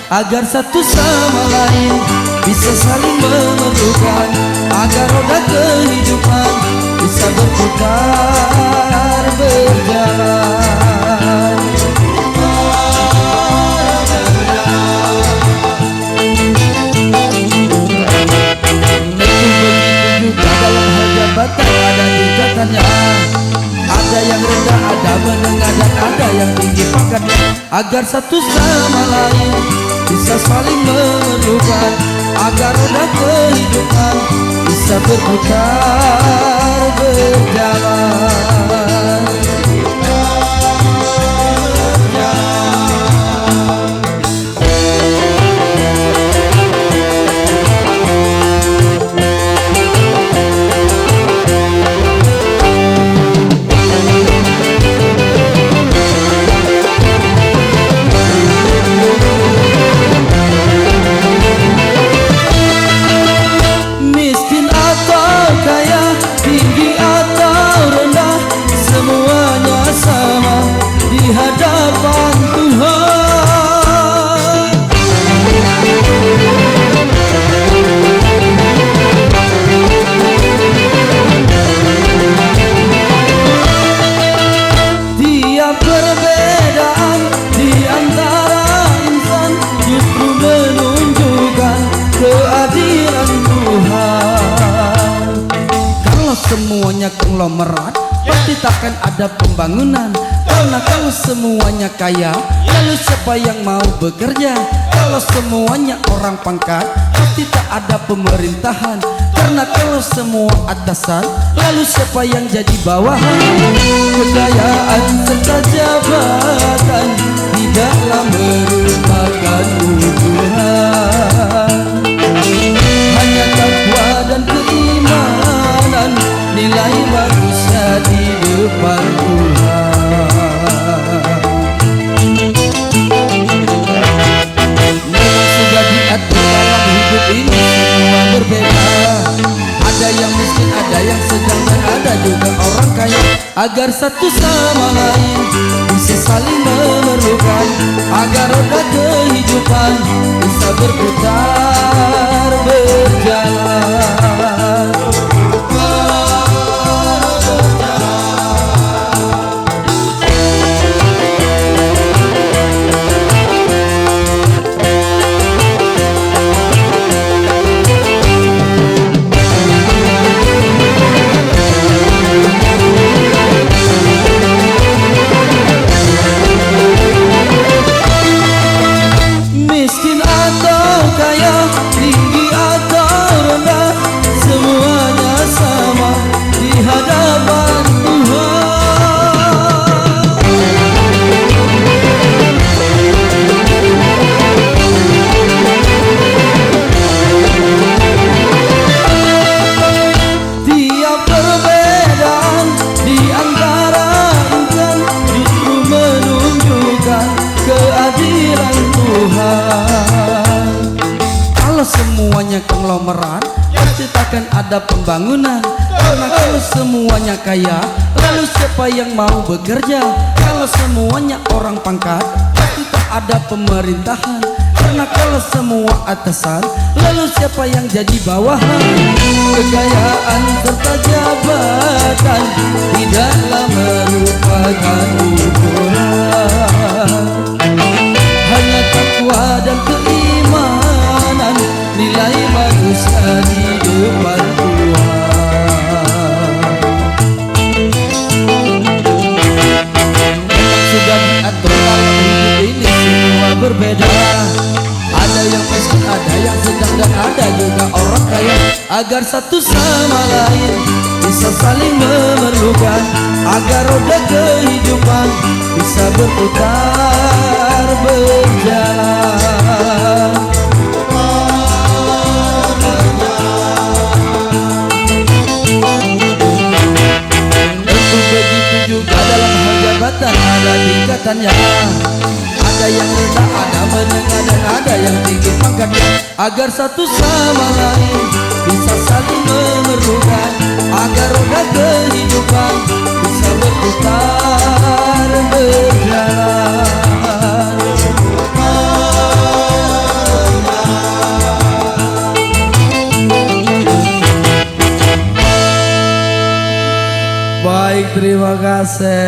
Agar satu sama lain bisa saling memerlukan, agar roda kehidupan bisa berputar berjalan. Begitu juga dalam hal jabatan ada tingkatannya, ada yang rendah, ada menengah, dan ada yang tinggi pangkatnya. Agar satu sama lain bisa saling memerlukan, agar roda kehidupan bisa berputar berjalan. Semuanya konglomerat pasti takkan ada pembangunan. Karena kalau semuanya kaya, lalu siapa yang mau bekerja? Kalau semuanya orang pangkat, pasti tak ada pemerintahan. Karena kalau semua atasan, lalu siapa yang jadi bawahan? Kekayaan serta jabatan tidaklah merupakan ukuran, hanya takwa dan keimanan, nilai manusia di depan Tuhan. Memang sudah diatur dalam hidup ini semua berbeda. Ada yang miskin, ada yang sedang, dan ada juga orang kaya. Agar satu sama lain bisa saling memerlukan, agar roda kehidupan bisa berputar berjalan. Semuanya konglomerat pasti takkan ada pembangunan. Karena kalau semuanya kaya, lalu siapa yang mau bekerja? Kalau semuanya orang pangkat, pasti tak ada pemerintahan. Karena kalau semua atasan, lalu siapa yang jadi bawahan? Kekayaan serta jabatan tidaklah merupakan ukuran, hanya takwa dan keimanan, nilai manusia di depan Tuhan. Memang sudah diatur dalam hidup ini semua berbeda. Ada yang miskin, ada yang sedang, dan ada agar satu sama lain bisa saling memerlukan, agar roda kehidupan bisa berputar berjalan. Tentu begitu juga dalam hal jabatan, ada tingkatannya, ada yang rendah, ada menengah, dan ada yang tinggi pangkatnya, agar satu sama lain bisa saling memerlukan, agar roda kehidupan bisa berputar berjalan. Baik, terima kasih.